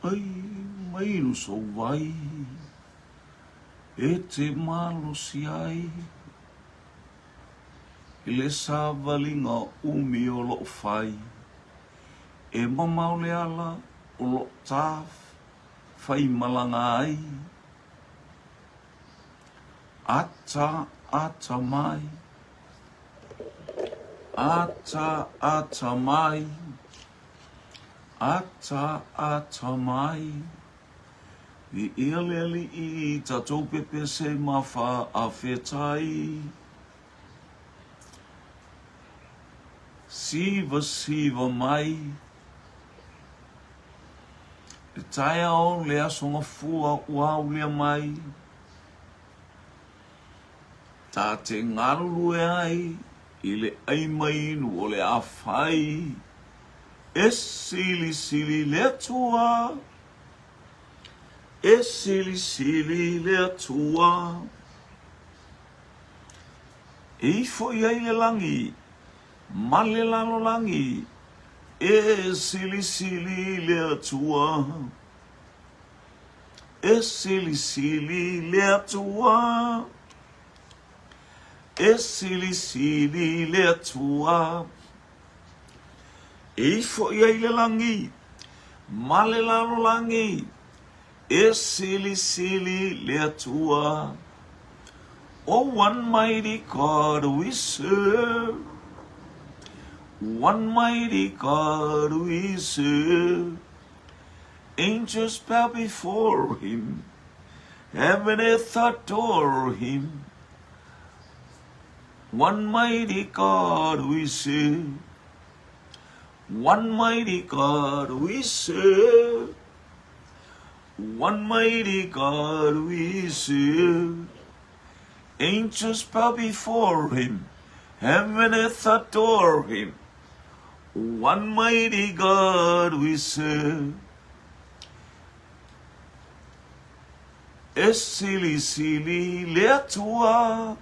Ai, mai no so vai, e te malo si ai, i le sāwalinga umi o lo fai, e mamau le ala o lo tāf, fai malanga ai, ata mai, ata mai, ata mai, i ialeli i tatou pepe se mawha a whetai, siva mai, e taia o le asonga fua ua ulia mai, tā te ngaruru e ai, i le aimainu o le awhai, e sili le atua, e sili le atua, e ifo iai le langi, male lalo langi, e sili le atua, e sili le atua, e sili le atua, e ifo iai le langi, male lalo langi, e sili le atua. Oh, one mighty God we serve, one mighty God we serve, angels bow before him, heaven earth adore him. One mighty God we serve, one mighty God we serve, one mighty God we serve, angels bow before him, heaven earth adore him. One mighty God we serve. E sili le atua,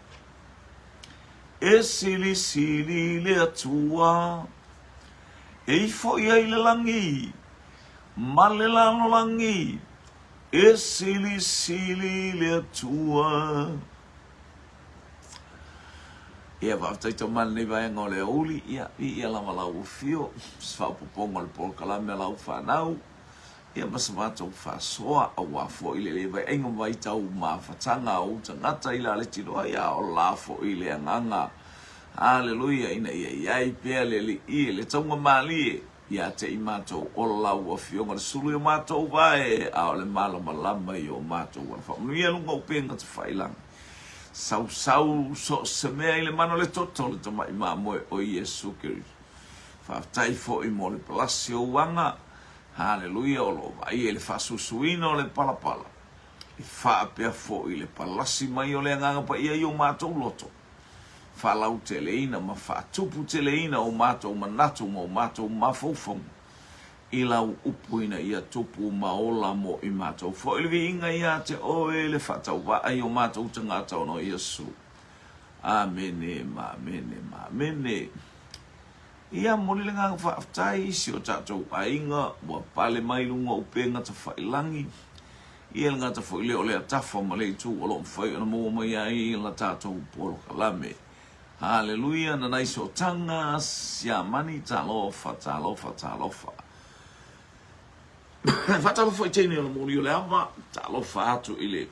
e sili le atua, e ifo iai le langi, male lano langi, e sili le atua. Ia whaftaito mana ni vai ngole uli, ia lama lau fio, whaupoponga le polkalame lau whanau, ia masamato whasoa a wafo ile le vai engo vai tau mawhatanga o tangata ila le tiroa ia o lafo ile anganga. Hallelujah, ina ia iai pia le li i le taunga mali ia te i mato o lau a fionga le sulu i mato vai a o le malama lama i o mato wana whamuia lunga upenga te whailang. Sau so se mea ile mano le toto le tama i mamoe o Yesu Kirisu. Whaftai fo i mo le palasi o wanga. Hallelujah, o lo vai le fasusuina o le palapala. I whaapea fo i le palasi mai o le anganga pa ia i o mātou loto. Whalau te leina ma whaatupu te leina o mātou manatu ma o mātou mafaufong. I lau upuina ia tupu maola mo i mātou. Fo ili vi inga ia te oe le whatau wa ai o mātou tangata o no Yesu. Amene, amene. Ia moli le ngang whaftai si o tātou ainga wa pale mai lunga upenga ta whailangi. Ia le ngata fo ile o le atafa ma le tu o lo mwhai ana mua mai ai la tātou polo kalame. Hallelujah, na naiso tanga sia mani talofa. Fatalofa i tēne o mori o le awa, talofa atu ile.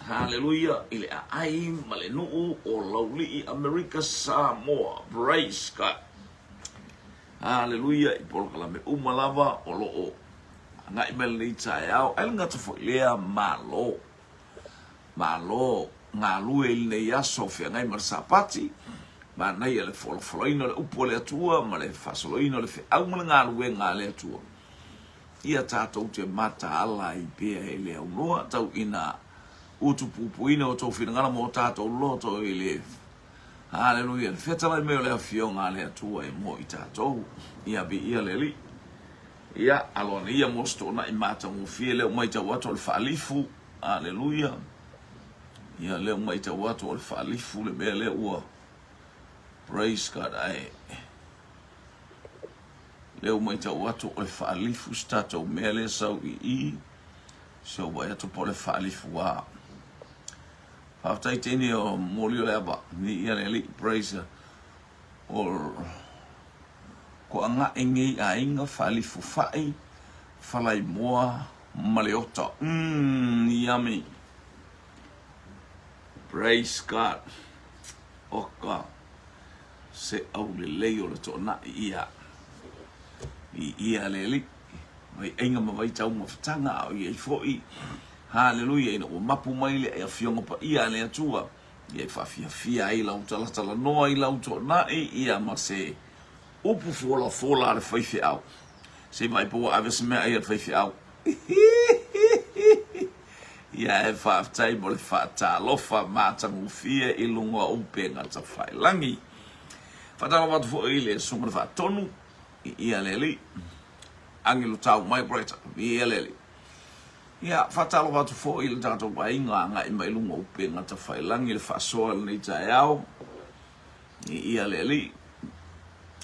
Hallelujah, ile a ai ma le nuu o lauli i America Samoa. Praise God. Hallelujah, i polo kalame umalava o lo o. Ngai mele ni tae au, el ngata fo ilea malo. Ngā lue il nei aso fia ngai marsapati. Ma nei ele folofoloina le upo le atua, ma le fasoloina le fe au ma le ngā lue ngā le atua. Ia tātou te mata ala i pia e le unua, tau ina utupupuina o tau whingana mo tātou loto i le. Hallelujah, whetala i meo le awhio ngā le atua e mo i tātou. Ia bi ia le li. Ia alona ia mosto na i mata mo fie leo mai tau ato le whaalifu. Hallelujah. Ia leo mai te watu o le whaalifu le mea le ua. Praise God, ai. Leo mai te watu o le whaalifu stata o mea le sau i. So wai atu po le whaalifu wa. Whaftai tēne o mōlio le aba. Ni ia le li, praise. O ko anga ingi a inga whaalifu whai. Whalai moa maleota. Yummy. Praise God. Oka. Se au le leo le tōna ia. I ia le li. Mai inga mawai tau mawhatanga au i fōi. Hallelujah. Ina o mapu mai le e fionga pa ia le atua. Ia i whawhia fia i lau talatala noa i lau tōna ia ma se upu fola le whaifi au. Se mai po awe mea ia whaifi au. Ia e whaafitai mo le whaatalofa mātangu fia i lunga upe ngata whailangi. Whatara watu fo i le sunga whaatonu i ia le li. Angilu tau mai breita i ia le li. Ia whatara watu fo i le tātou wainga anga i mai lunga upe ngata whailangi le whaasoa le nei tai au. I ia le li.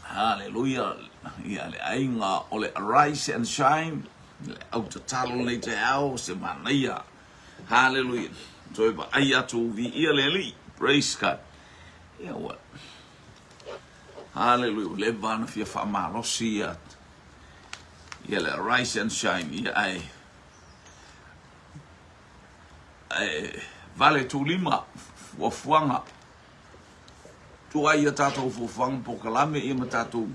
Hallelujah. Ia le ainga o le arise and shine. Le au ta talo nei tai au se manaia. Hallelujah. So ba ai atu vi ia le li. Praise God. Yeah, what? Hallelujah. Le vana fia fa malosi at. Ia le rise and shine. Ia ai. Vale tu lima wa fuanga. Tu ai tatou fo fuanga po kalame ia matatu.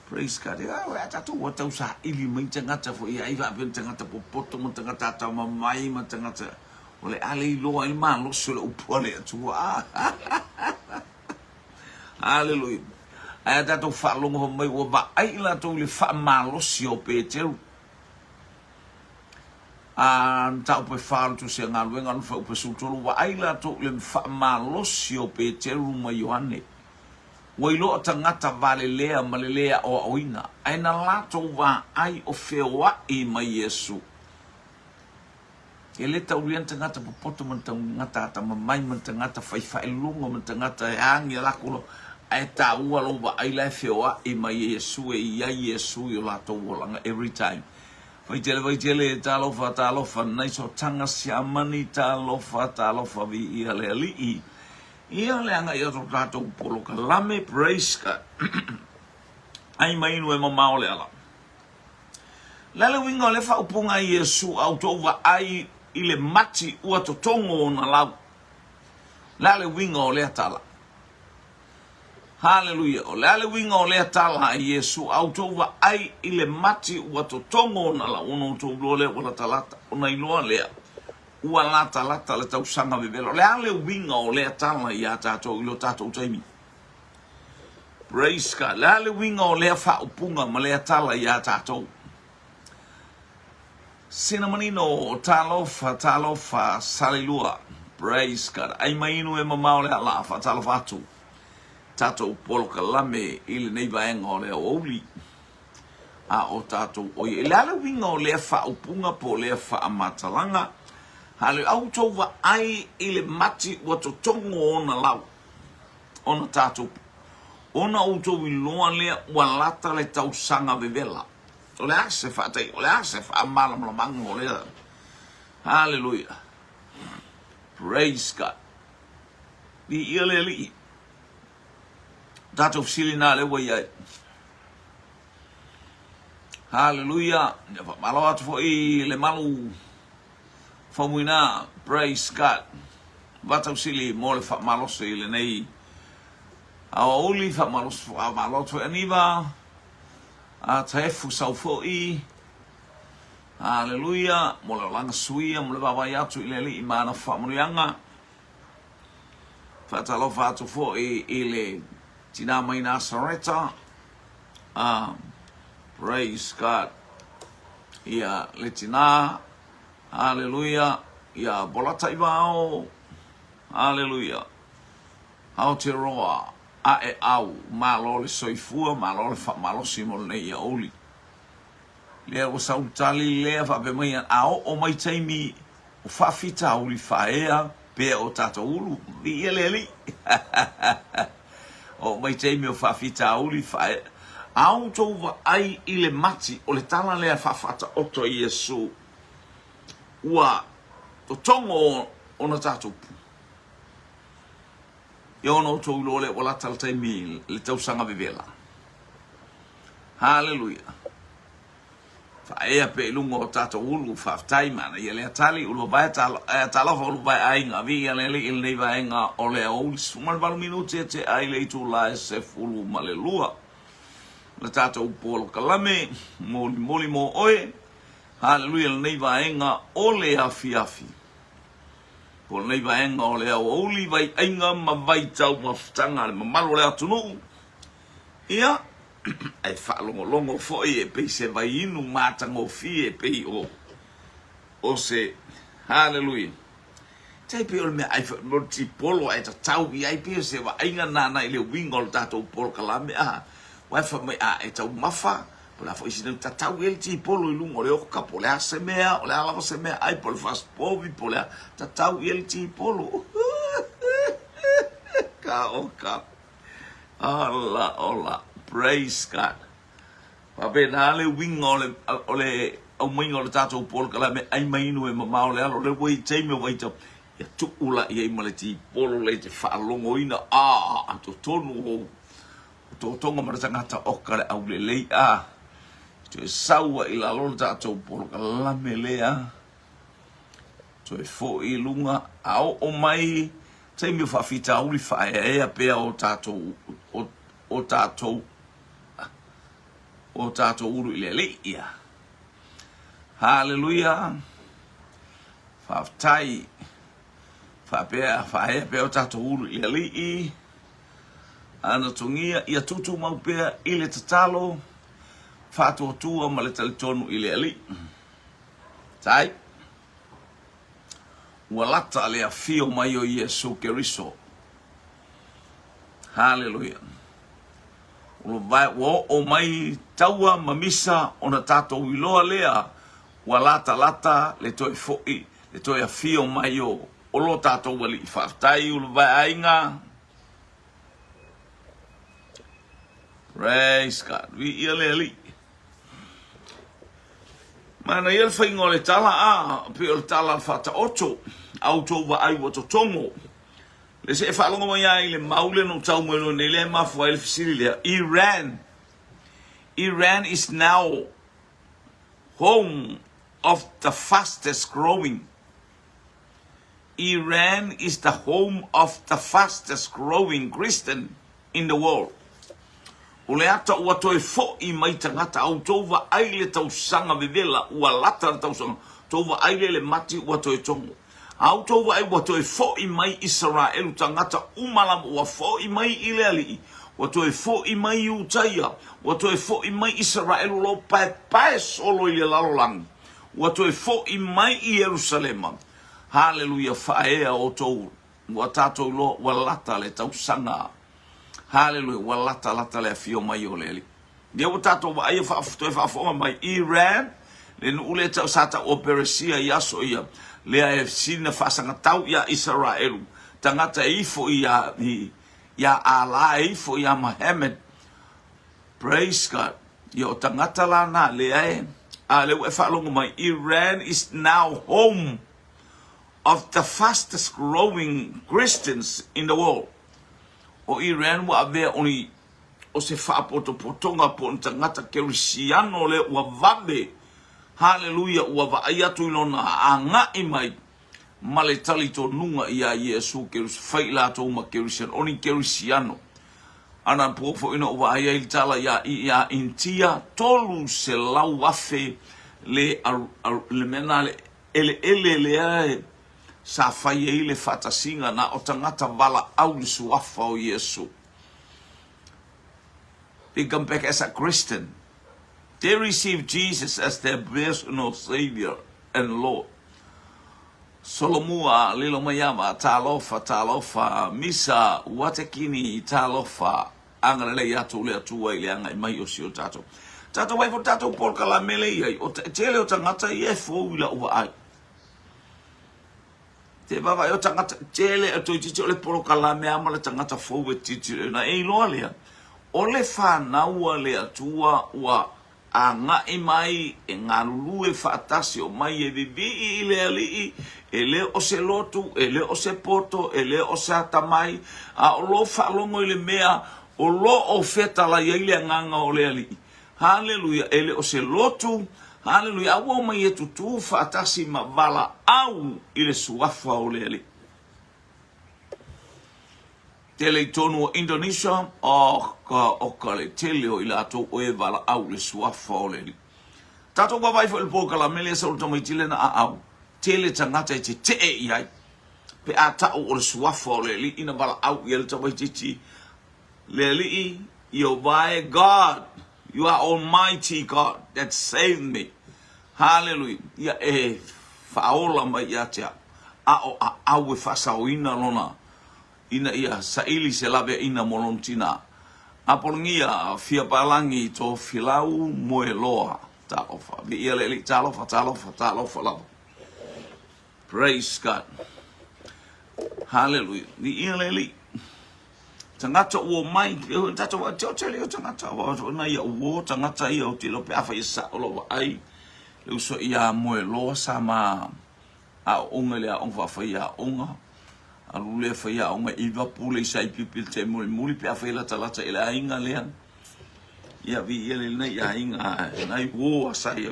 Praise God. Ya tatu wa tau sa ili mai tangata fo ia iwa ben tangata po poto mo tangata ta mai ma tangata. Ole ale lo il malo solo upole tu. Hallelujah. Ai tatu fa longo mai wa ba ai la tu le fa malo sio peteu. Tau pe fa tu se ngalu ngan fa pe sutulu wa ai la tu le fa malo sio peteu ma Yohane. Wailo tangata valelea malelea o oina. Aina lato wa ai o fewa i ma Yesu. Ele tau lian tangata popoto man tangata ata mamai man tangata whaiwhai lunga man tangata hangi lakulo. Ai ta ua lo wa ai lai fewa i ma Yesu e ia Yesu i lato walanga every time. Vaitele talofa naiso tanga siamani talofa vi ia le alii. Ia le anga ia tatou polo kalame praise God. Ai mai no e mamao le ala. Lale winga le fa upunga Yesu au tova ai ile mati ua totongo na lau. Lale winga o le atala. Hallelujah. O lale winga o le atala Yesu au tova ai ile mati ua totongo na lau. Ono toblo le wala talata. Ona iloa lea. Ua lata le tau sanga bebelo. Le ale winga o le atala i a tātou ilo tātou taimi. Praise God. Le ale winga o le fa upunga ma le atala i a tātou. Sina manino talofa salilua. Praise God. Ai mainu e mamao le ala fa talofa atu. Tātou polo kalame ili nei vaenga o le ouli. A o tātou oie. Le ale winga o le fa upunga po le fa amatalanga. Hale au tova ai ile mati wa to tongo ona lau. Ona tātou. Ona au towi loa lea wa lata le tau sanga vevela. O le ase whaatei, o le ase whaamalam la mango lea. Hallelujah. Praise God. Ni ia le li. Tātou sili nā le wa iai. Hallelujah. Ia whaamalo atu fo i le malu. Famuina, praise God. Vatau sili mo le whaamaloso i le nei. Awa oli whaamaloso whaamaloto aniwa. A taefu sau fo i. Hallelujah. Mo le langa suia, mo le wawai atu i le li i mana whaamurianga. Whaatalo whaatu fo i le tina mai Nasareta. Praise God. Ia le tina. Hallelujah. Ia bolata iwao. Hallelujah. Aotearoa. A e au. Malo le soifua. Malo le whamalosi mo le ia oli. Lea o sautali lea whape mai an ao o mai taimi o whawhita uli whaea. pe o tato ulu vi ele o mai te mi o fafita uli fa au to va ai ile mati o le tala le fafata o to Yesu ua to tongo ona tato yo no to lo le wala tal tai mi le tau sanga bevela hallelujah fa ea pe lungo tato ulu fa tai mana ye le tali ulo ba tala ho lu ba ai nga vi le le il nei va nga o le o sumal val minuti te ai le tu la se fulu malelua le tato polo kalame moli mo oe hallelujah le nei va nga o le afi po nei va nga o le o uli vai ainga ma vai tau ma ftanga le malo le atunu ia ai fa longo foi e pe se vai inu mata ngo fi e pe o se hallelujah tai pe o me ai no ti polo ai tau vi ai pe se va ainga nana ile wingol tato polo kalame wa fa me e tau mafa pola foi sino tau el ti polo lungo le o capo le se mea o le ala se mea ai polo fast povi pola tau el ti polo ka Allah praise God. Pape na le wing ole o mingo le tato polo kala me ai mai no e mama ole alo le wei te me wei to ya tu ula i male ti polo le te fa longo ina to tonu ho to tonga mara tangata o kale au le to saua i la lo tato polo kala me lea to e fo i lunga au o mai te me fa fita uli fa e pe o tato o tato uru ile ia hallelujah fa tai fa pe o tato uru ile i ana tungia ia tutu mau pe ile tatalo fa to tu ma le tonu ile tai walata le afio mai o Yesu Keriso hallelujah o mai taua mamisa ona tato iloa lea lata le toi foi le toi afio mai o lo tato wali faftai ulu vai ainga praise God vi ile mana ia faingo le tala pe o tala fata oto auto wa ai wo tongo le se fa longo mai ile maule no tau mo no le ma fo el fisile Iran is now home of the fastest growing. Iran is the home of the fastest growing Christian in the world. Ule ata ua toe fo I mai tangata au tova aile tau sanga vivela ua lata tau sanga tova aile le mati ua toe tongo. Au tova ai ua toe fo I mai Israelu tangata umalam ua fo I mai Ileali ua toe fo I mai Utaia ua toe fo I mai Israelu lo pae solo ile lalolang ua toe fo I mai I Jerusalema. Hallelujah faea o tou ua tato lo ua lata le tau sanga. Hallelujah ua lata le fio mai o leli. Dia ua tato wa aia fa mai Iran le ule tau sata o Persia yaso ia le a sina fasanga tau ia Israelu tangata ifo ia ala ifo ia Muhammad praise God yo tangata lana le le ua fa longo mai Iran is now home of the fastest growing Christians in the world. O Iran wa avea oni o se whaapotopotonga po ntangata Kerisiano le ua vave. Hallelujah ua vaaiatu ilona a ngai mai. Male tali to nunga ia Yesu Keris faila to uma Kerisiano. Oni Kerisiano. Ana pofo ina ua aia iltala ia intia tolu se lau afe le mena le ae. Sa fai ile fata singa na o tangata wala au suafa o Yesu. They come back as a Christian. They receive Jesus as their personal Savior and Lord. Solomua lilo mayama talofa misa watekini talofa angale yatu le atua ile anga mai o sio tato. Tato wai fo tato porka la mele ia o tele o tangata ye fo ila ua ai. Te baba yo tangata tele o toi titi o le polo kalame ama le tangata fou e titi na e loa lea. O le whanau le atua wa a ngai mai e ngā lulu e whaatasi o mai e vivi I le alii e le o se lotu, e le o se poto, e le o se atamai a o lo whalongo I le mea o lo o whetala I le nganga o le alii. Hallelujah, e le o se lotu, hallelujah, awa mai e tutu whaatasi ma wala au I le suafa o le alii. Tele tonu o Indonesia o ka le tele o I lato o e wala au le suafa o le alii. Tato wawai fo il poka la mele sa ultama I tile na a au. Tele tangata I te I ai. Pe a tau o le suafa o le alii ina wala au I le tama I titi. Le alii Jehovah God. You are Almighty God that saved me. Hallelujah. Ia e faola mai ia te au e fasao ina lona. Ina ia saili se lave ina molontina. Apolingia fia palangi to filau moe loa. Talofa. Vi ia leli talofa lava. Praise God. Hallelujah. Vi ia leli. Tangata o mai, tata wa tele o tangata wa na ia o tangata ia o tilo pe afa isa o lo ai. Le uso ia moe loa sama a onga le a onga fa ia onga. A lule fa ia onga iwa pule sai pipil te muli pe afa ila talata ila inga lean. Ia vi ele na ia inga na I wo sai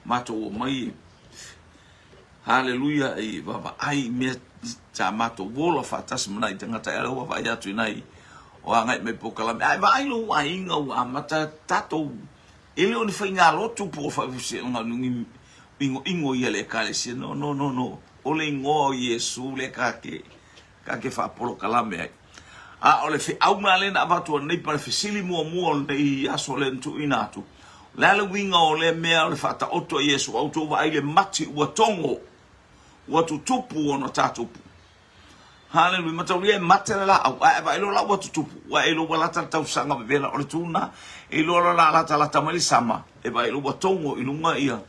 mato o mai. Hallelujah e baba ai me ta mato wola fatas mana I tangata ela wa vai atu nai. O angai me pokala ai vai lo ainga wa mata tato ele oni fa inga lotu po fa se nga nungi ingo ia le kale se no ole ngo Yesu le kake fa polo kalame ai a ole fe au male na batu nei pa fe sili mo nei aso le tu inatu la le winga ole me ole fa ta oto Yesu auto va ile mati wa tongo wa tutupu ona tatupu. Hallelujah, mataulia matela au ai lo la watu tupu wa elo wala tau sanga bela o tuna elo la la mali sama e vai lo watongo ilunga ia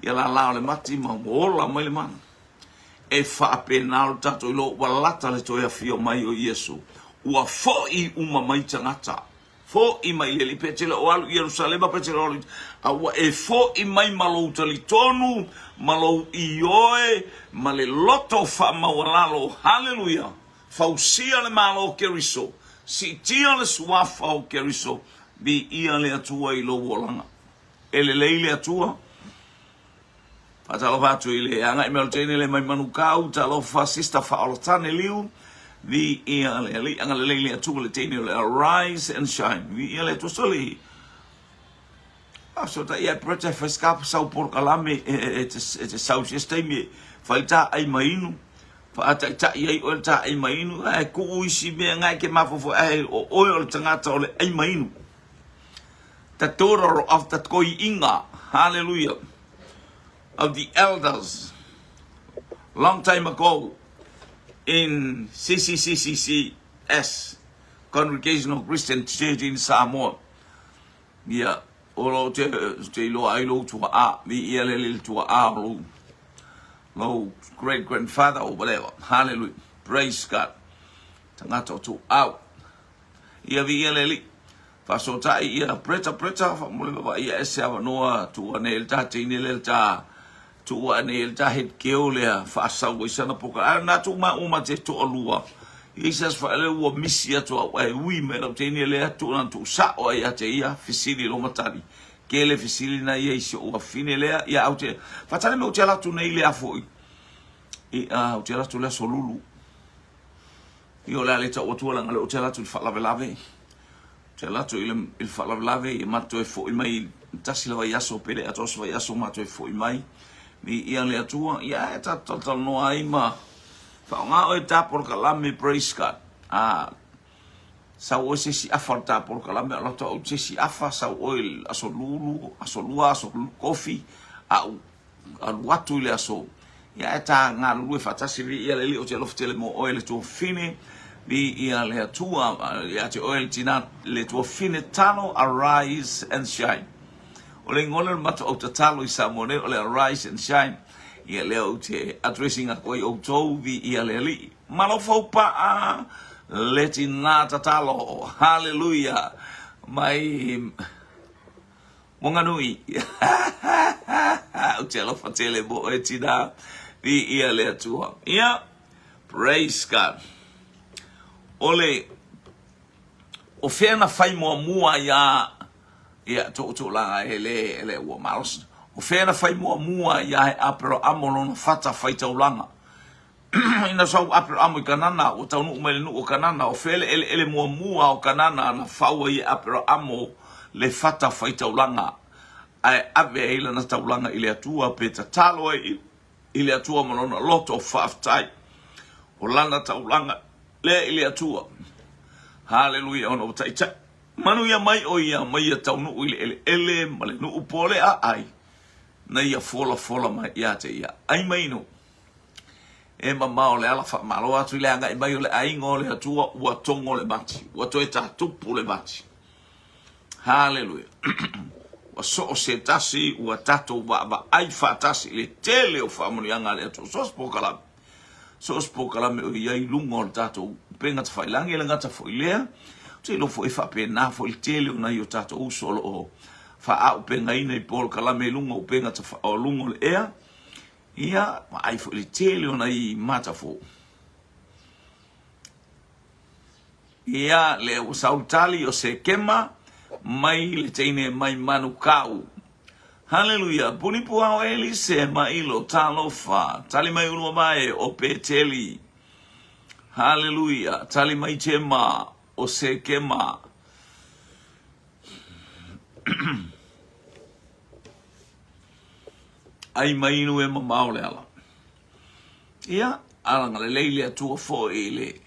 la le mati ma ola mai man e fa penal tato ilo wala le toya fio mai o Yesu wa foi uma mai tangata fo I mai le petela o al Jerusalem petela o e fo I mai malo tali tonu malo ioe male loto fa mawalalo hallelujah fausia le malo keriso si tia le suafa o keriso bi ia le atua I lo wolanga ele leile atua patalo fatu ile anga email tene le mai manukau talo fasista fa alotane liu vi ia le anga le leile atua le tene le arise and shine vi ia le tosoli so ta ia prete frescap sau por kalame e sau sistemi falta ai mainu fa ata ia o ta ai mainu ai ku uisi me ngai ke mafofo ai o oil tangata ole ai mainu the total of that koi inga hallelujah of the elders long time ago in CCCCS Congregational Christian Church in Samoa yeah olo te lo ai lo tu a vi ele le tu a lo great grandfather or whatever hallelujah praise God tangata tu out ia vi ele li fa so ta ia preta fa mo le ba ia ese ava noa tu anel ta tini le ta tu anel ta het keole fa sa wo sana poka na tu ma uma te to lua Jesus fa le wo misia to ai wi me lo tini le tu na tu sa o ia te ia fisili lo matari ke le fisili na ia isi o fine le ia au te fa tale me o te la tu nei le afo e o te la tu le solulu io la le ta o tu la ngale o te la tu fa la velave te la tu il fa la velave e matto e fo I mai tasi la vai aso pele atos vai aso matto e fo I mai mi ia le atua ia ta total no ai ma fa nga o ta por kalame praise God sa o se si afarta por kalame ala to o se si afa sa oil aso lulu aso lua aso coffee au watu ile aso ya ta nga lulu fa ta si ia le o te loftele mo oil to fine bi ia le atua ya te oil tina le to fine tano arise and shine o le ngole mato o talo I samone o le arise and shine ia leo te addressing a koe o tau vi ia le li. Malofau pa a leti nā tatalo, hallelujah, mai monganui. O te alofa tele mo e tina vi ia le atua. Ia, praise God. Ole, o whena whai mua ia to langa ele ua maros. O whena whai mua ia he apero amolona whata whai taulanga. Ina sau apero amo I kanana o taunu umele nu o kanana o whele ele mua o kanana na whaua I apero amo le whata whai taulanga. Ai ave eila na taulanga ile atua pe tatalo ile atua malona lot of whaftai. O lana taulanga le ile atua. Hallelujah ono taita. Manu ia mai o ia mai ia taunu ele male nu upole a ai. Na ia fola mai ia te ia. Ai mai no. E mamao le ala fa malo atu le anga I mai o le aingo le atua ua tongo le bati. Ua toe tatupu le bati. Hallelujah. Ua so se tasi ua tato wa ai fa tasi le tele o fa moni anga le atua. So spokalame o ia I lungo le tato. Penga ta whailangi le ngata whailea. Te lo fo fa pe na fo il tele o na yo tato o solo o fa au penga ina I pol kalame lungo o penga ta o lungo le ea. Ia ma ai fo il tele o na I mata fo. Ia le o sautali o se kema mai le teine mai manu kau. Hallelujah. Puni pua o eli se mailo talo fa. Tali mai unua mai o pe teli. Hallelujah. Tali mai tema o se kema. Ai mai inu e mamau le ala. Ia, alanga le leile atua fo ele.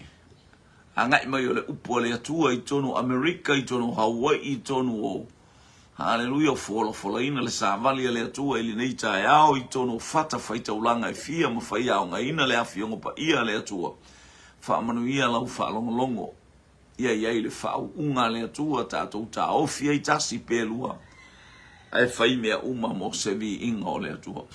Angai mai o le upo le atua I tonu Amerika, I tonu Hawaii, I tonu o. Hallelujah, fola ina le savali le atua ili nei tae au I tonu fata faita ulanga I fia ma fai au nga ina le afiongo pa ia le atua. Fa manu ia lau fa longo. Ia le fa unga le atua tatou ta ofia I tasi pelua. Ai fai mea uma mo sevi inga o le atua.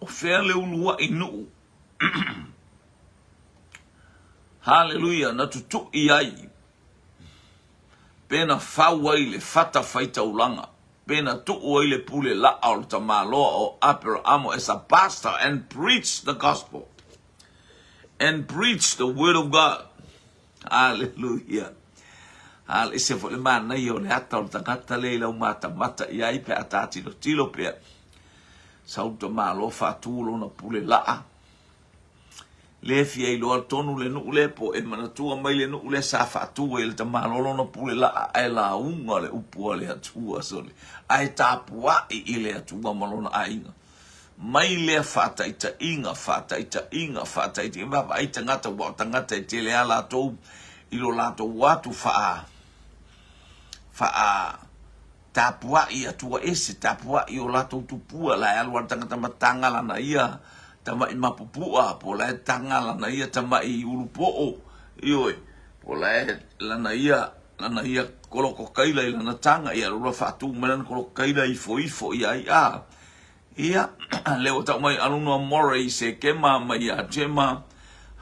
O fea le ulua inu. Hallelujah, na tutu iai. Pena fawa I le fata faita ulanga. Pena tu'u I le pule la au ta maloa o apero amo as a pastor and preach the gospel. And preach the word of God. Hallelujah. Hal ise fo le mana I o le ata o tangata leila o mata iai pe atati no tilo pe. Sauta malo fatulo na pule laa. Le fia I loa tonu le nu le po e manatua mai le nu le sa fatua I le ta malo na pule laa ai la unga le upua le atua sole. Ai tapua I le atua malona ainga. Mai le fata ita inga. Vava ai tangata wa tangata I te le ala tou I lo lato watu faa tapua I atua ese tapua I o lato tupua la alwa tangata matanga lana ia tama I mapupua po la tanga lana ia tama I ulupo ioi po la lana ia koloko kaila I lana tanga ia lura fatu melan koloko kaila I foifo ia leo tau mai alunua more I se kema mai a jema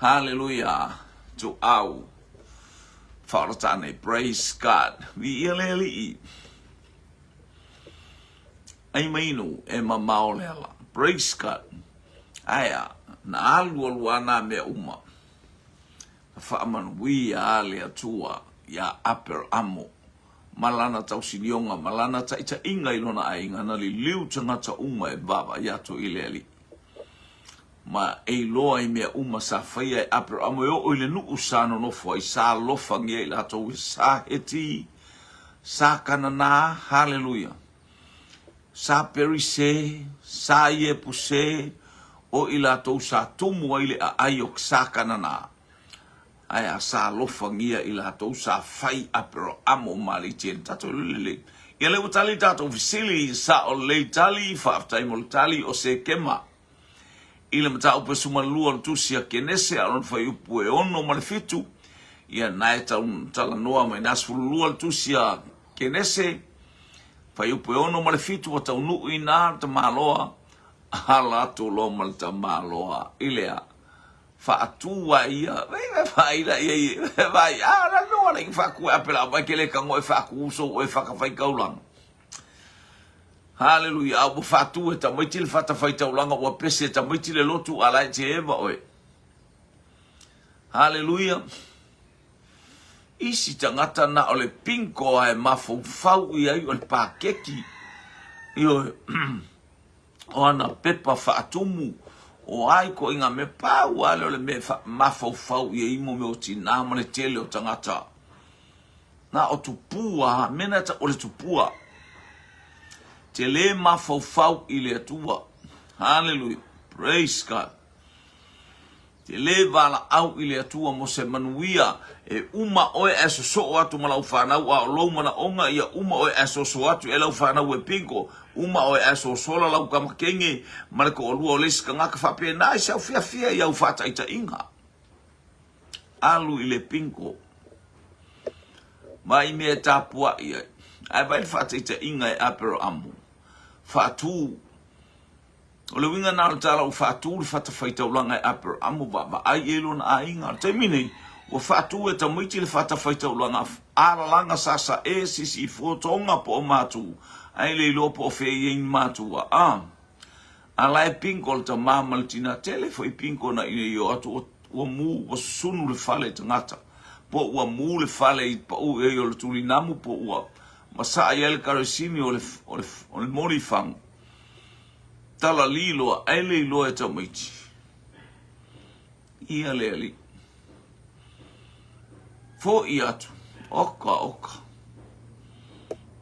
hallelujah to au Faratane, praise God. Vi ileli ai mainu e mamao lela. Praise God. Aya, na aluana me uma. Faaman wi ale atua ya aper amo. Malana tau sinionga, malana ta ita inga ilona ainga na li liu tangata uma e baba yato ileli. Ma e loa I mea uma sa whaia e aper amo o ile nuku sano nofo I sa lofa ngia I lato I sa heti, sa kanana, hallelujah. Sa perise, sa ie puse, o I lato sa tumu ile a ayok sa kanana. Aya sa lofa ngia I lato sa whai aper amo mali tien tato lele. Ia leo tali tato visili sa o le tali, whaaftai mo tali o se kema. Ile mata upe suma lua tusia kenese alon fai upu e ono male fitu ia nai tala noa mai nas fululua tusia kenese fai upe ono male fitu wa tau nuu ina ta maloa ala tu lo mal ta maloa ilea fa atua ia vai ila ia vai ala no le fa ku apela vai que le kango e fa ku so e fa ka fai kaulang haleluya abu fatu ta mai til fa ta fai taulanga wa pese ta mai til lotu ala te eva oi haleluya isi tangata na ole pinko ai mafu fau ia o le pakeki io ona pepa fa atumu o ai ko inga me pau ale ole me mafu fau ia imo me o tina mo le tele o tangata na o tupua mena ta ole tupua te le mafu fau ile atua hallelujah praise God te le vala au ile atua mo se manuia e uma oe aso so atu malau whanau a lo mana onga ia uma oe aso so atu e lau whanau e pinko uma oe aso sola lau kamakenge marako o lua o lesi ka ngaka whapea nai sau fia iau whata ita inga alu ile pinko mai mea tapua ia ai vai whata ita inga e apero amu whatu o le winga nā tala o whatu le whata whaitaulanga e apero amu ba ai elo na a inga te mine o whatu e ta muiti le whata whaitaulanga ara langa sasa e sisi fotonga po o mātu ai le lopo o whei ein mātu a lai pinko le ta māmal tina tele fo i pinko na ine yo atu o mu o sunu le whale tangata po ua mu le whale i pa u e o le tuli namu po ua masa ai ele karesimi o le mori fangu tala lilo ai le ilo e ta muiti ia le ali fo i atu oka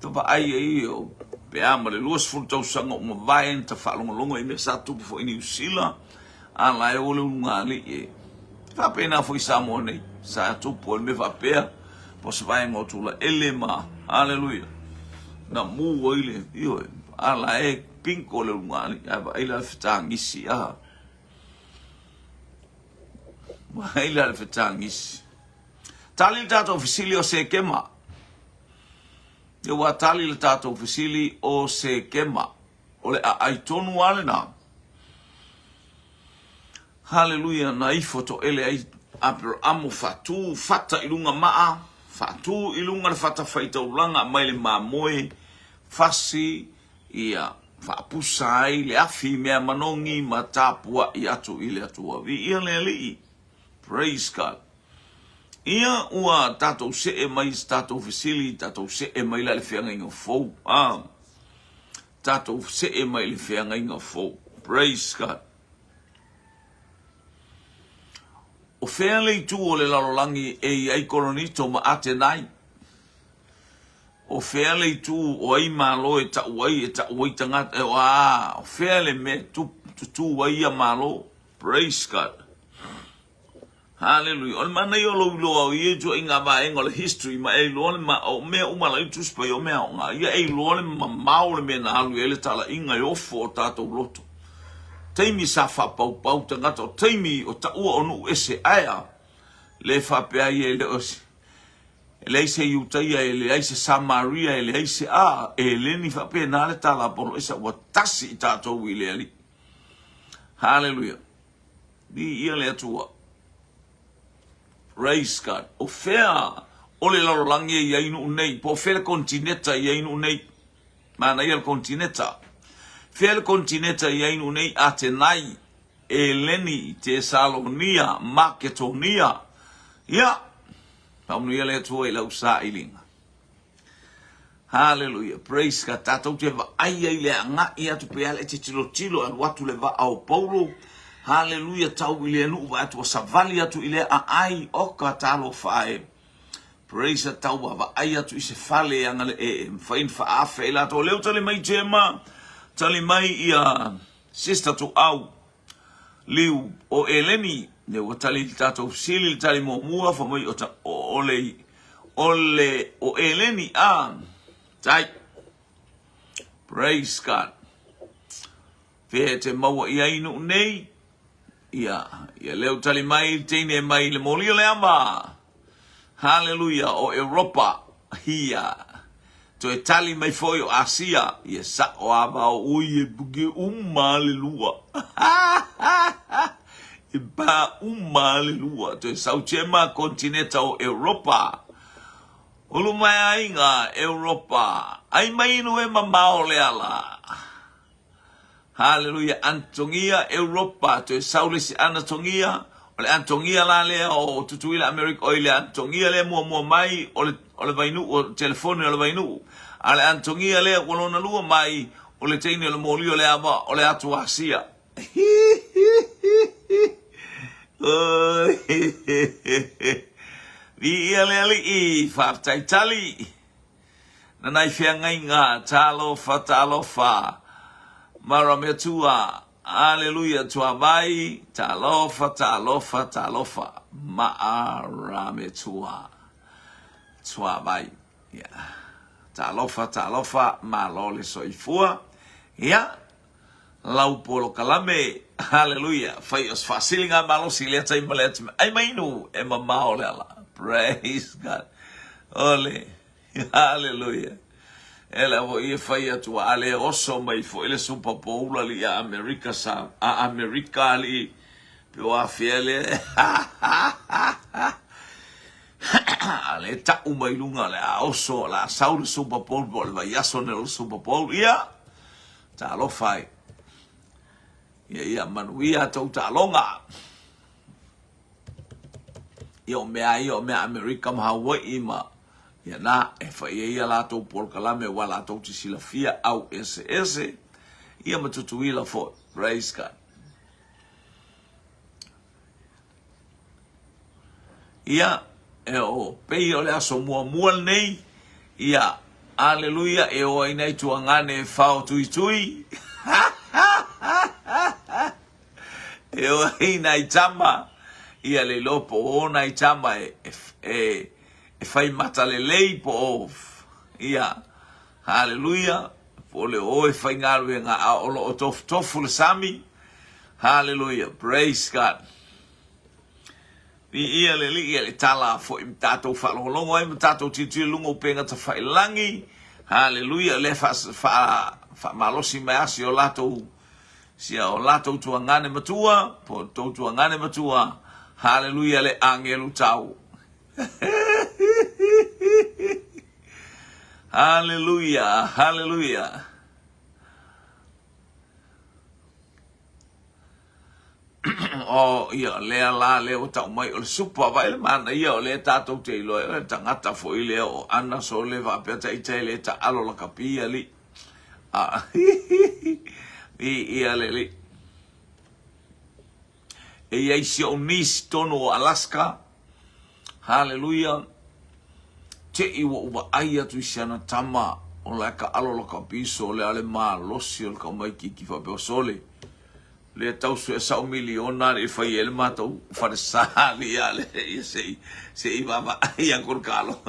tapa ai e o pe ama le luas fultau sanga o mawai ta whalongolongo i me sa tupu fo i New Zealand a lai o le unga li e whapena fo i Samoa nei sa tupu o le me whapea po se vai ngotula ele ma hallelujah na mu o ile io a lai pinko le unga li a ila whetangisi ila le whetangisi tali tato ofisili o se kema. Ia wa tali le tato ofisili o se kema. O le a aitonu ale na. Hallelujah na ifoto ele ai apero amo fatu fata ilunga maa. Fatu ilunga le fata faita ulanga mai le mamoe. Fasi ia faapusai le afi mea manongi matapua i atu ile atua. Vi ia le alii. Praise God. Ia ua tatou se e mai tatou fisili, tatou se e mai la le whianga inga fou. Tatou se e mai le whianga inga fou. Praise God. O whea lei tu o le lalolangi e ai kolonito ma ate nai. O whea lei tu o ai malo e ta uai tangata e o whea le me tu uai a malo. Praise God. Hallelujah. O mana yo lo ye jo inga ba engol history ma e lo ma o me o mala tu spa yo me o nga ye e lo ma maule me na alu ele tala inga yo fo tato loto. Taimi sa fa pau tanga to taimi o ta o no ese aya le fa pe ai ele os. Ele se yutai ele se Samaria ele se ele ni fa pe na le tala por esa o tasi tato wile ali. Hallelujah. Di ele tua. Praise God. O fea o le lalolangi ia inu unei. Po fea le kontineta ia inu unei. Mana ia le kontineta. Fea le kontineta ia inu unei Atenai, Eleni, Tesalonia, Makedonia. Ia. Paunu ia le tua i lau sa ilinga. Hallelujah. Praise God. Tatou te va aia i le anga ia tu pea le te tilo al watu le va au Paulo. Hallelujah tau ile nu ba tu savali atu ile ai oka talo fae. Praise tau ba ai atu ise fale anga le fain fa afe la to leo tale mai jema tale mai ia sister to au liu o Eleni ne o tale tato sili tale mo mua fa mai ole o Eleni tai. Praise God. Fete maua ia inu nei. Ia leo tali mai tene mai le moli le amba. haleluia, o Europa, hia, to e tali mai foi o Asia, ia sa o ava o ui e buge haleluia. E ba haleluia, to e sauchema kontinenta o Europa. Ulu mai ainga Europa, ai mai no e mamao le ala. Haleluia, Antongia Europa, to e saulisi anatongia, ole Antongia la le o tutuila America, o ile Antongia le mua mai, ole vainu, o telefone ole vainu, ale Antongia le walona lua mai, ole teine ole molio le ava, ole atu Asia. Vi ale I fartai tali. Nanai fiangai ngā talo fa. Mara me tua. Aleluia tua vai. Talo fa. Maara me tua. Tua vai. Yeah. Talo fa. Malole soifua. Yeah. Lau polo kalame. Hallelujah. Fai os fasilinga malo sileta I maleta. Ai mainu e mamao le ala. Praise God. Ole. Hallelujah. Ela vo ia fai atu ale oso mai fo ele Super Bowl ali a America sa a America ali pe o afiele. Ale ta umai lunga le a oso la saul Super Bowl bol va yaso ne Super Bowl ia. Ta lo fai. Ia manuia tau ta longa. Io me America ma Hawaii ma. Ia na e fai ia lato por kalame wa lato ti silafia au ese. Ia matutuila fo. Praise God. Ia e o pei o le aso mua nei. Ia aleluia e o inai tuangane fao tui. E o inai tama. Ia le lopo ona I tama e fai mata le lei po of. Ia, hallelujah, po le o e fai ngaru e ngā aolo o tofu le sami. Hallelujah, praise God. Ia le tala fo I mtato whalongolongo e mtato titi lungo penga ta fai langi. Hallelujah, le fa malosi mai asi o lato, sia o lato tuangane matua, po tau tuangane matua. Hallelujah le angelu tau. Hallelujah. Oh, ia le o tau mai o le supa vai le mana ia o le tatou te ilo e tangata fo I le o ana so le va pe tai te le ta alo la kapia li. Ia le. E ia si o nis tono o Alaska. Hallelujah. Te iwa uwa aia tu isiana tama o la ka alo la ka piso le ale maa losi o ka mai ki fa pe o sole. Le tau su e sao miliona le fai ele matau fare sali ale se iwa wa aia kurkalo.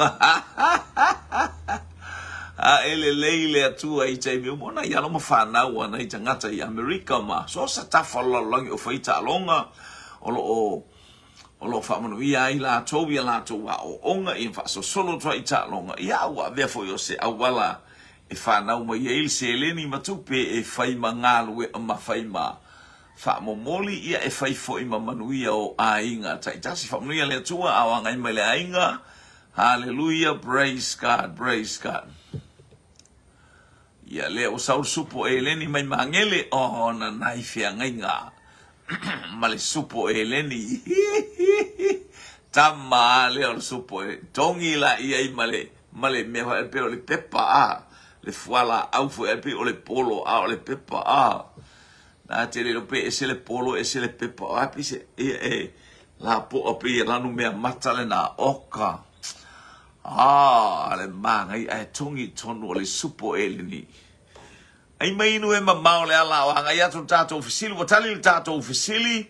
A ele leile atua I tai miu mona I alo mawhanau ana I tangata I Amerika ma. So sa tafala langi o fai ta longa o lo whamanuia I la tau ia la tau wa o onga I wha so solo tua I ta longa. Ia ua vefo yo se awala e whanau ma I se eleni matupe e whai ma ngalu e ma whai ma whamomoli ia e whai fo I ma manuia o a inga. Tai tasi whamanuia le tua awa ngai mai le ainga. Hallelujah, praise God. Ia le o saur supo e eleni mai mangele o na naifia ngai ngā. Male supo e leni tama le o supo e tongi la ia I male me fa pe o le pepa a le fuala au fu e pe o le polo a o le pepa a na te le pe ese le polo ese le pepa a pi se la po o pe la no me mata le na oka le manga I tongi tonu le supo e leni. Ai mai no e mamao le ala o hanga iato tato ofisili, wa tali le tato ofisili,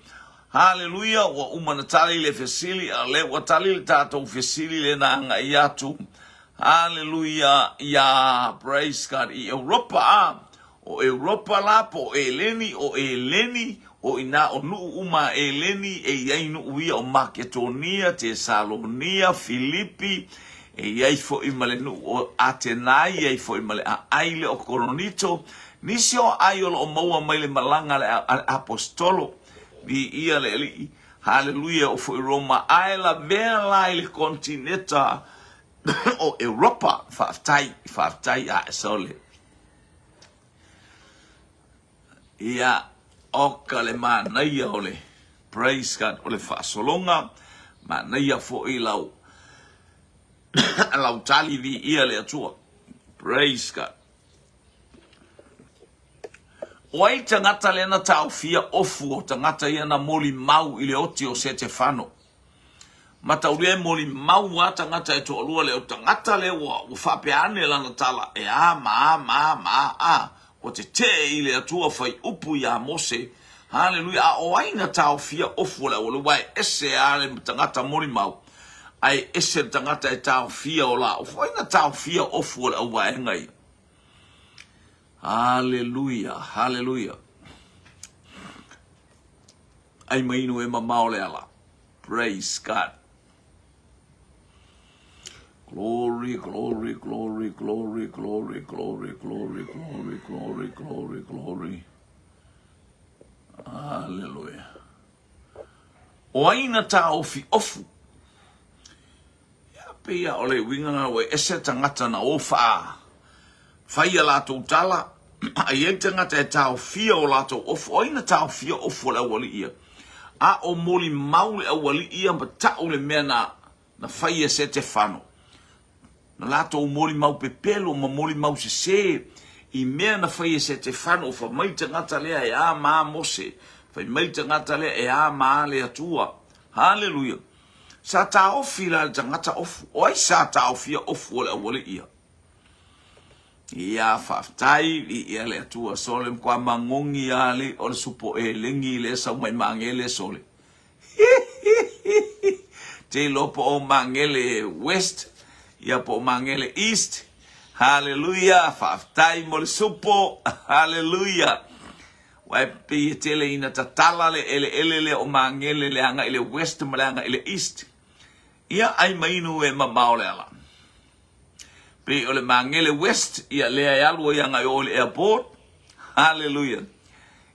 hallelujah, wa umana tali le ofisili, ale wa tali le tato ofisili le na hanga iato, hallelujah, ya praise God, I Europa o Europa la po eleni o ina o nu uma eleni e iai nu uia o Makedonia, te Salonia, Filipi, e iai fo i male nu o Atenai, iai fo i male a aile o Koronito, nisi o aiolo o maua mai le malanga le apostolo, vi ia le li, haleluia, o fo i Roma, aila vela i le kontineta o Europa, whaftai a esole. Ia oka le manaia ole, praise God, ole whaasolonga, manaia fo i lau, lau tali vi ia le atua, praise God. Oai tangata le na tau fia ofu o tangata ia na moli mau i le oti o sete whano. Mata ule moli mau wa tangata e to olua le o tangata le wa u whapeane lana tala e a o te i le atua whai upu ia Mose. Hallelujah. A oai na tau fia ofu le o le wai ese a le tangata moli mau. Ai ese tangata e tau fia o la. O wai na tau fia ofu le o wai ngai. Hallelujah, hallelujah. Ai mainu e mamao le ala. Praise God. Glory, glory, glory, glory, glory, glory, glory, glory, glory, glory, glory. Hallelujah. O aina ta ofi ofu. Ya pia ole wingana we ese tangata na ofa. Faia lato tala, a yentanga te tau fia o lato ofu, oina tau fia ofu la wali ia. A o moli maule a wali ia ma tau le mea na faia se te whano. Na lato o moli mau pepelo, ma moli mau se i mea na faia se te whano, o fa maita ngata lea e a maa Mose, fa maita ngata lea e a maa lea tua. Hallelujah. Sa ta ofi la le tangata ofu, oi sa ta ofia ofu la wali ia. Ia whaftai i ia le atua sole kwa mangongi ale o le supo e lengi le sa mai mangele sole. Te lopo o mangele west, ia po mangele east. Hallelujah, whaftai mo le supo. Hallelujah. Wai pe tele ina tatala le ele o mangele le anga ile west mo le anga ile east. Ia ai mainu e mamao le ala. Pe ole mangele west ia lea yalu ia ngai ole airport. Hallelujah.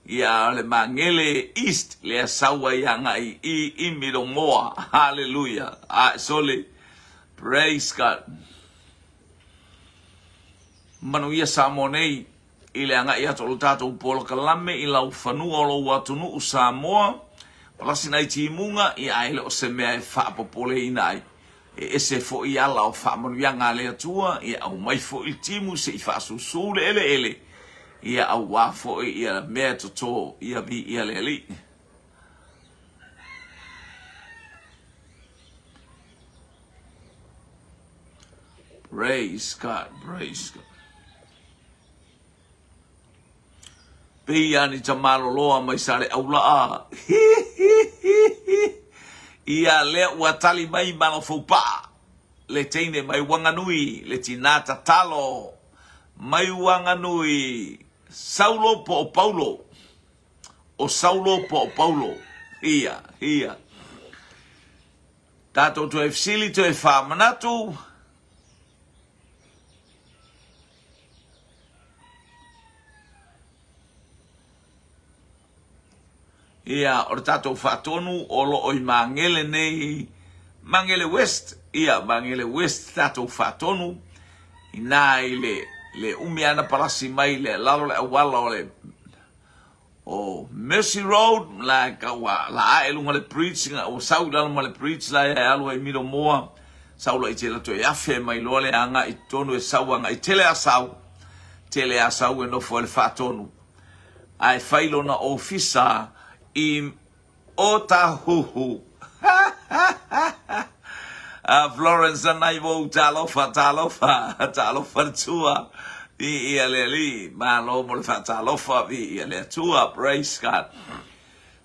Ia ole mangele east lea sawa ia ngai i Miromoa. Hallelujah. Sole. Praise God. Manu ia Samonei i lea ngai atolo tato upolo kalame i lau whanua lo watunu u Samoa. Palasina i timunga i aile o se mea e whaapopole i nai. E se fo i ala o whamanu yanga le atua, ia au mai fo i timu se i whaasusu le ele, ia au wā fo i ia mea toto, ia vi ia le ali. Praise God, praise God. Pia ni tamalo loa mai sare au laa. Ia le ua tali mai mana fupa. Le teine mai wanganui. Le tinata talo. Mai wanganui. Saulo po o Paulo. O Saulo po o Paulo. Ia. Tato to e fsili to e whamanatu. Ia, o tato whatonu, o lo oi mangele nei, mangele west, ia, mangele west tato whatonu, i nai le umiana palasi mai le lalo le awala o le, o Mercy Road, la kawa, la aelunga le preach, o sau lalama le preach, la e alua i Miromoa, sau la i te lato e afe mai loa le anga i tonu e sau anga i tele a sau e no fo le whatonu, ai whailo na ofisa, i o tahuhu. Florence anai vo talofa tua. I li malo mo fa talofa vi le tua, praise God.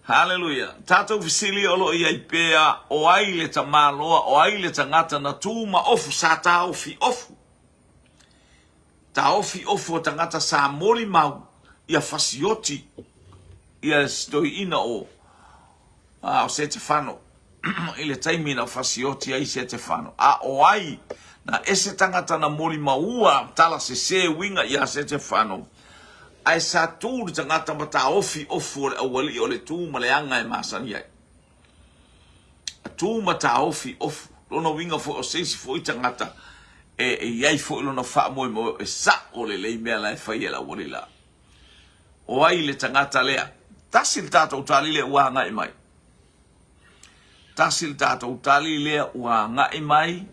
Hallelujah. Tato fisili olo ia ipea o aile ta maloa o aile ta ngata na tuma ofu sa ta ofi ofu. Ta ofi ofu ta ngata sa moli mau ia fasioti. ia stoi ina o se te whano. Ile taimi na fasioti ai se te whano. A o ai, na ese tangata na moli maua, tala se winga ia se te whano. Ai sa tūru tangata mata ofi ofu o awali o le tū maleanga e masani ai. A tū mata ofi ofu, lona winga fo o seisi fo i tangata, iai fo i lona wha mo e sa o le lei mea lai whai e la wali la. O ai le tangata lea, tasil tātou tali le ua ngai mai. Tasil tātou tali lea ua ngai mai.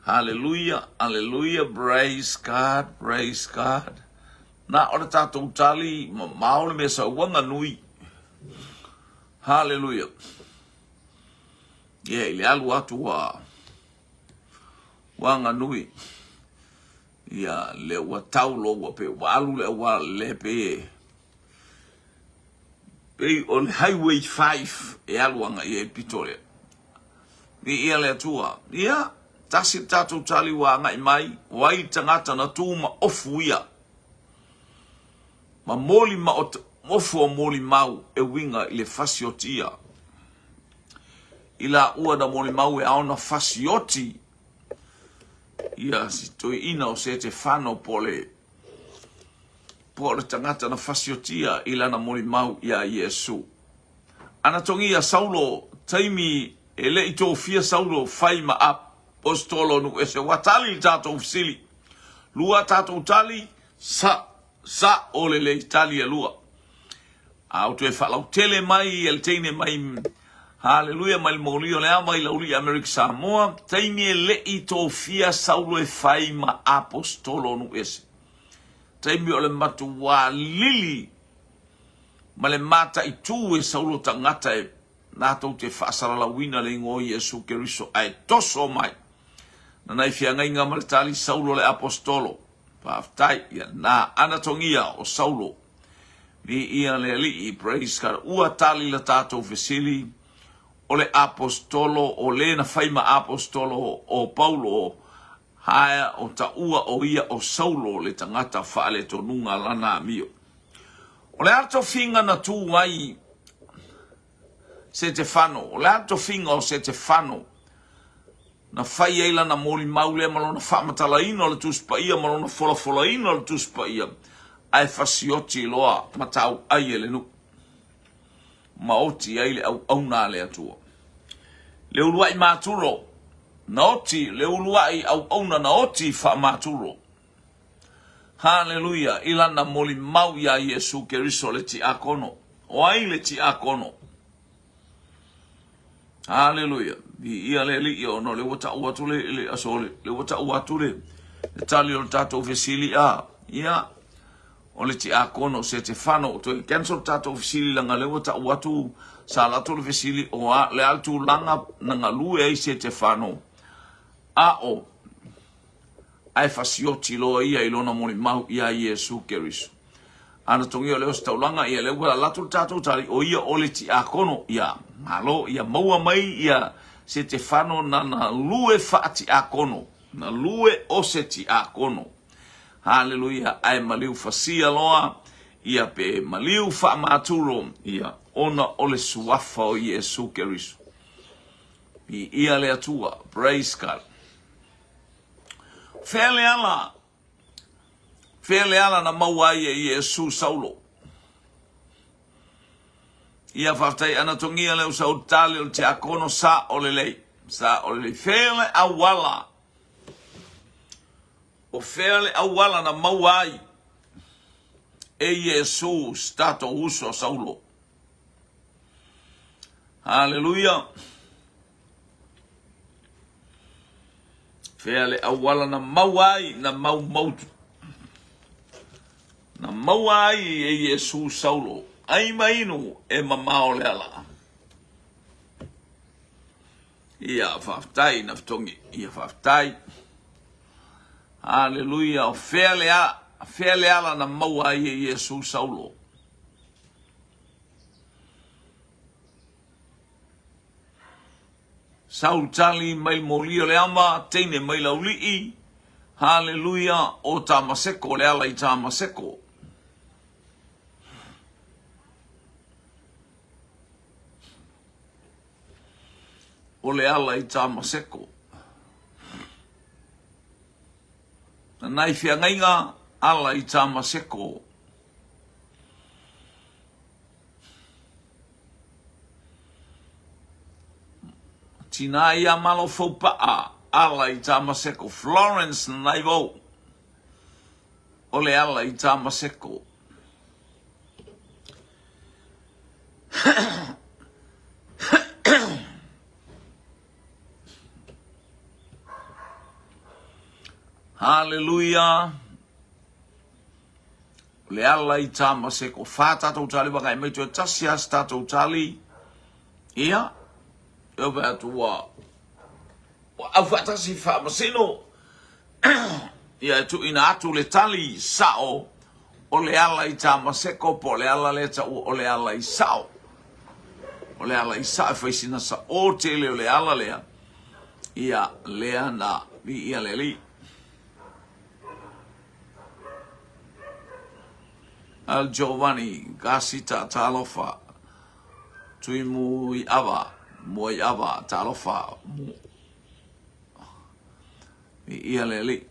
Hallelujah, hallelujah, praise God, praise God. Na ora tātou tali maole me sa wanga nui. Hallelujah. Yeah, le alu atu wanga nui. Yeah, le wa taulo wa pe wa alu le wa le pe. Pe on Highway 5 e aluanga e Pretoria. Ni ia le atua. Ia, tasi tātou tali wa ngai mai, wai tangata na tūma ofu ia. Ma moli ma ofu o moli mau e winga i le fasiotia. Ila ua da moli mau e aona fasioti. Ia si toi ina o se te whano pole tangata na fasiotia ila na moli mau ia Yesu. Ana tongi a Saulo taimi e le i tō fia Saulo whai ma apostolo nu e se watali tātou fisili. Lua tātou tali sa ole le Italia lua. Au tu e whalau tele mai el teine mai hallelujah mai molio le ama i lauri Amerika Samoa. Taimi e le i tō fia Saulo e whai ma apostolo nu ese. Taimi o le matu wa lili ma le mata i tū e Saulo tangata e nātou te whaasara la wina le ngō Yesu Keriso ai toso mai. Na nai fia ngai ngā maritali Saulo le apostolo. Pāftai ia nā anatongia o Saulo. Ni ia le li i praise God. Ua tali la tātou fesili o le apostolo o le na whaima apostolo o Paulo haia o ta ua o ia o Saulo le tangata whaale tonunga lana mio. O le ato finga na tū ai se te whano, o le ato finga o se te whano, na whai eila na mori maule malona whamatala ina le tuspa ia, malona fola ina le tuspa ia, ai fasioti loa matau ai ele nu. Maoti ai le au na le atua. Le uluai maturo, na oti, le uluai au na oti wha maturo. Hallelujah, ilana moli mau ya Yesu Keriso le ti akono, o ai le ti akono. Hallelujah. Ia le li o no le wata uatu le asole le wata uatu le tali o tato ofisili ia o le ti akono se te whano to cancel tato ofisili langa le wata uatu sa la to ofisili o le altu langa nga lue ai se te whano o ai fasioti lo ia ilona moni mau ia Yesu Keriso ana tongi o le ostaulanga ia le wala latu tato tali o ia o le ti akono ia malo ia maua mai ia se te whano na lue whaati akono. Na lue o se ti akono. Hallelujah. Ai maliu fasia loa. Ia pe maliu wha maturo. Ia ona ole suafa o Yesu Keriso. Ia le atua. Praise God. Fele ala na mawai e Yesu Saulo. Ia whaftai anatongia leo sa utali o te akono sa olelei. Sa olelei. Fele awala. O fele awala na mauai. E Yesu stato uso Saulo. Hallelujah. Fele awala na mauai na mautu. Na mauai e Yesu Saulo. Ai mainu e mamao le ala. Ia whaftai na wtongi. Ia whaftai. Hallelujah. O whele ala na maua i Yesu Saulo. Saul tali mai molio le ama. Teine mai laulii. Hallelujah. O tamaseko le ala i tamaseko. o le ala I Tamaseko. Na nai whiangainga ala I Tamaseko. Tina ia malo fopaa ala I Tamaseko. Florence na nai vau. O le ala I Tamaseko. Hallelujah. Le ala I Tamaseko. Fa tatou tali waka I meitua tasi as tatou tali. Ia. Eo vea tua. Au fatasi fa masino. Ia tu ina atu le tali sao. O le ala I Tamaseko po le ala le ta o le ala I sao. O le ala I sao faisina sa o tele o le ala lea. Ia lea na vi ia le li. Al Giovanni Gasita talofa. Tui mui ava. Moi ava talofa. Vi ia le li.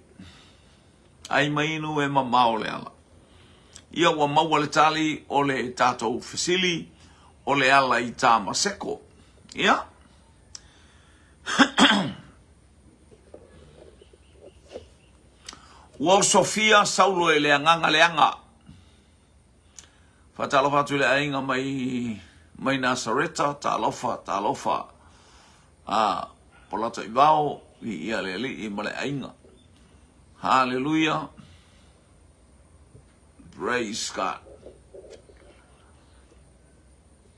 Ai mainu e mamao le ala. Ia wa maua le tali o le tatou fesili o le ala I Tamaseko. Ia. Wa Sofia saulo e le anganga le anga. Fatalofa tu le ainga mai Nasareta talofa. Polata ibao I ia le li I male ainga. Hallelujah. Praise God.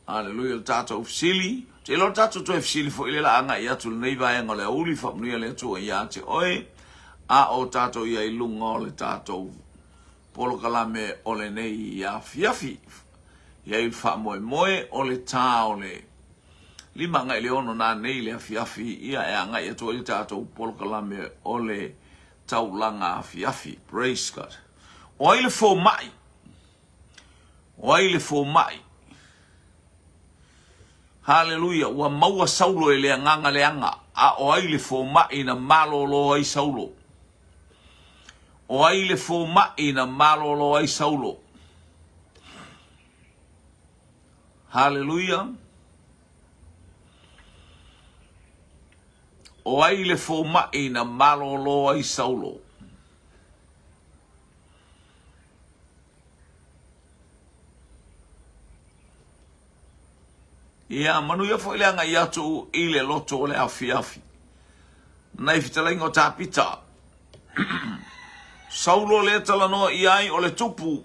Hallelujah. Tato ofsili. Te lo tato to ofsili fo ile la anga ia tu nei vai ngole uli fa mnia le tu ia te oi. A o tato ia ilunga le tato. Polo kalame ole nei ia fiafi. Ia il fa moe ole ta ole. Lima ngai le ono na nei le fiafi ia e anga ia tu ile tato polo kalame ole taulanga fiafi. Praise God. Oile fo mai. Oile fo mai. Hallelujah. Wa maua saulo e le nganga le anga. A oile fo mai na malolo ai saulo. Oile fo mai na malolo ai saulo. Hallelujah. Oile fo mai na malolo ai saulo. Ia manu ia fo ile anga ia tu ile loto ole afiafi. Nai fitalingo tapita. Saulo le talano iai ole tupu.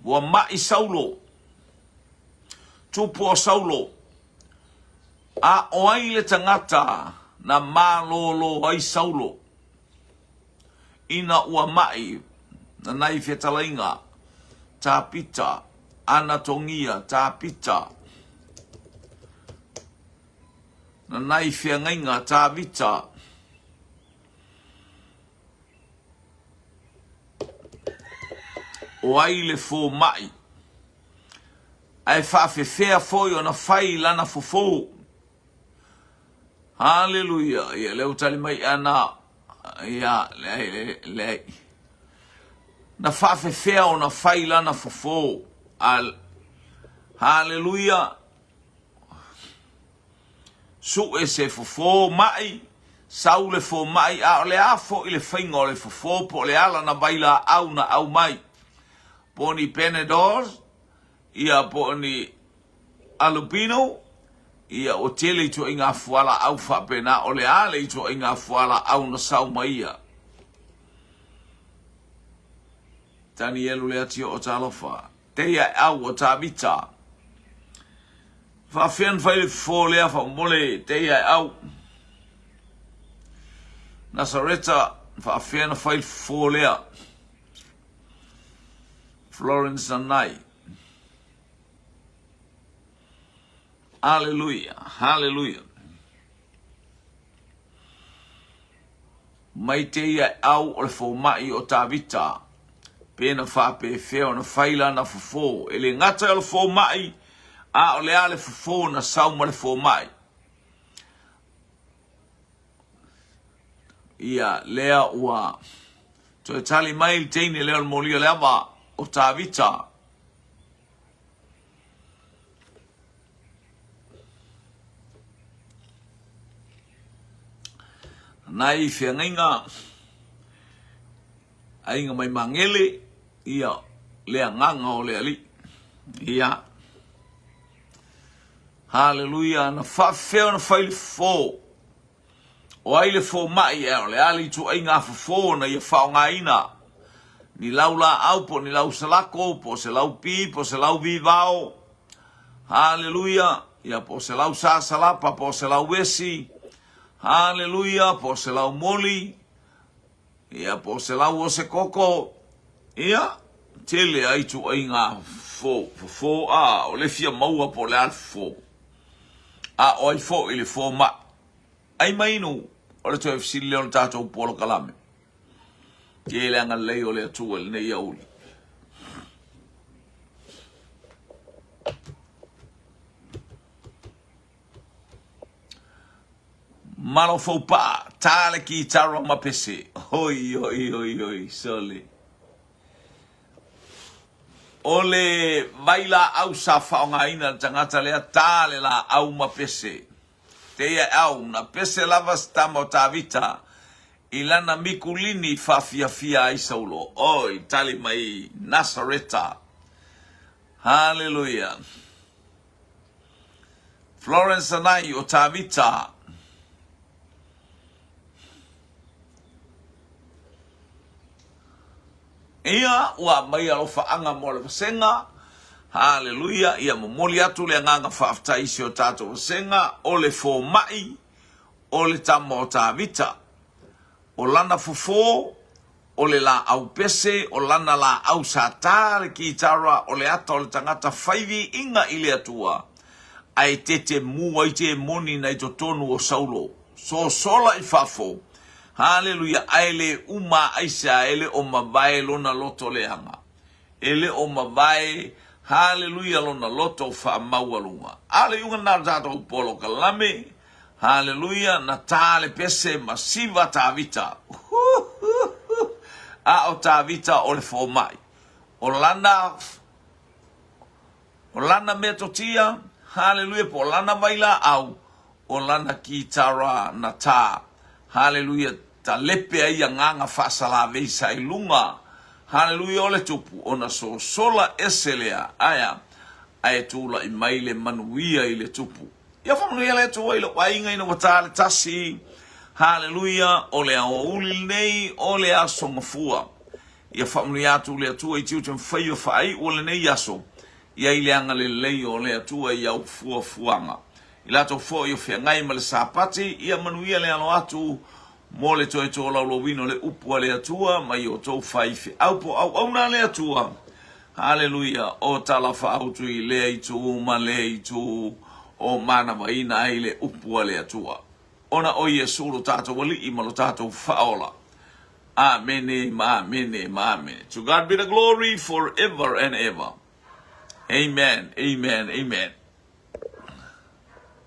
Wa mai saulo. Tupu o saulo. A oai le tangata na malolo ai saulo. Ina ua mai na nai fitalinga tapita. Anatongia tapita. Na nai whiangainga tā vita. O aile fō mai. Ai whawhewhea fōi o na whai lana fōfō. Hallelujah. Ia leo tali mai ana. Ia lei. Na whawhewhea o na whai lana fōfō. Hallelujah. Su e se fofo mai, sau le fo mai, a le a fo i le whainga o le fofo, po le ala na baila au na au mai. Po ni Panadol, ia po ni Alupino, ia o tele i to inga fuala au whapena, o le ale i to inga fuala au na sau maia. Tani elu le ati o talofa, teia au o tabita. Fa fian fai fo lea fa mole te ia au. Nasareta fa fian fai fo lea. Florence Nanai. Hallelujah. Hallelujah. Mai te ia au o le fo mai o tavita. Pena fa pe feo na faila na fo. Ele ngata o fo mai. A o le ale fofo na sauma le fo mai. ia lea ua to tali mai teine lea molia lea va o tavita nai fiangainga ainga mai mangele ia lea nganga o lea li ia hallelujah na fafeo na faile fo o aile fo mai e le ali tu ainga fo na ia faungaina ni laula au po ni lau salako po se lau pi po se lau vivao hallelujah ia po se lau sa salapa po se lau wesi hallelujah po se lau moli ia po se lau o se koko ia tele ai tu ainga fo a o le fia maua po le al fo a oi fo ile fo ma ai mai no o le toi fisi le on tato polo kalame ke le anga lei o le atu le nei auli malo fo pa tale ki taro ma pese oi sole ole vaila au sa faunga ina tangata lea tale la au ma pese te ia au na pese lava stamo tavita ilana mikulini fia ai saulo oi tali mai Nasareta hallelujah Florence anai o tavita ia ua mai alofa anga mo le senga hallelujah ia momoli atu le nganga faaftaisi o tato senga o le fo mai o le tamo tavita o lana fofo o le la au pese o lana la au satare ki tara o le ata o le tangata faivi inga ile atua ai tete mua i te moni na i to tonu o saulo so sola i fafo hallelujah aile uma aisa ele o mavae lona loto leanga ele o mavae hallelujah lona loto fa maualunga ale unga na tato polo kalame hallelujah na tale pese masiva tavita a o tavita o le fo mai o lana metotia hallelujah po lana vaila au o lana kitara na ta hallelujah ta lepe ai nganga fasala veisa ilunga hallelujah ole tupu ona so sola eselea aya ai tula i maile manuia ile tupu ia family le tu ile wainga ina watale tasi hallelujah ole o uli nei ole aso mafua ia family atu le tu i tiu faio fai ole nei yaso ia ile anga le lei ole tu ia fuanga ila to fo yo fe ngai mal sapati ia manuia le alo atu mole to la lo vino le upu le atua mai o to faife au na le atua hallelujah o tala fa autu i le itu ma le itu o mana mai na ile upu le atua ona o yesu lo tato wali i malo tato faola amen to God be the glory forever and ever amen